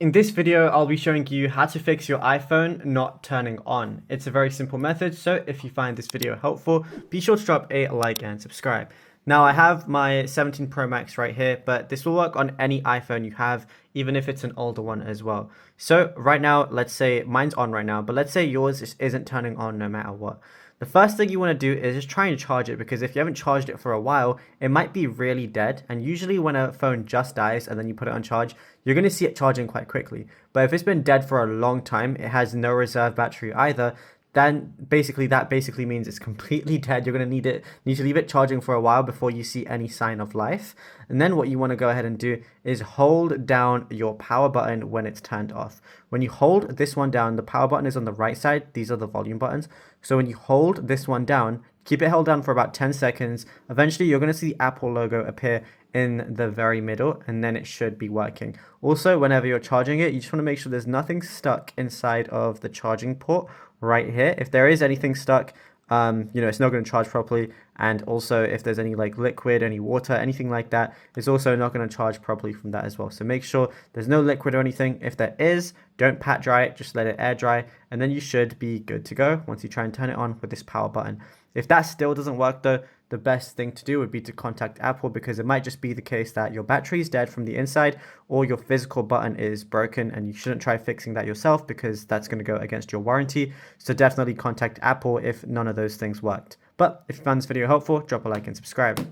In this video, I'll be showing you how to fix your iPhone not turning on. It's a very simple method, so if you find this video helpful, be sure to drop a like and subscribe. Now, I have my 17 Pro Max right here, but this will work on any iPhone you have, even if it's an older one as well. So right now, let's say mine's on right now, but let's say yours just isn't turning on no matter what. The first thing you want to do is just try and charge it, because if you haven't charged it for a while, it might be really dead. And usually when a phone just dies and then you put it on charge, you're going to see it charging quite quickly. But if it's been dead for a long time, it has no reserve battery either, then that basically means it's completely dead. You're going to need to leave it charging for a while before you see any sign of life. And then what you want to go ahead and do is hold down your power button when it's turned off. When you hold this one down, the power button is on the right side. These are the volume buttons. So when you hold this one down, keep it held down for about 10 seconds. Eventually, you're going to see the Apple logo appear in the very middle, and then it should be working. Also, whenever you're charging it, you just want to make sure there's nothing stuck inside of the charging port right here. If there is anything stuck, it's not going to charge properly. And also, if there's any like liquid, any water, anything like that, it's also not going to charge properly from that as well. So make sure there's no liquid or anything. If there is, don't pat dry it, just let it air dry, and then you should be good to go once you try and turn it on with this power button. If that still doesn't work though, the best thing to do would be to contact Apple, because it might just be the case that your battery is dead from the inside or your physical button is broken, and you shouldn't try fixing that yourself because that's going to go against your warranty. So definitely contact Apple if none of those things worked. But if you found this video helpful, drop a like and subscribe.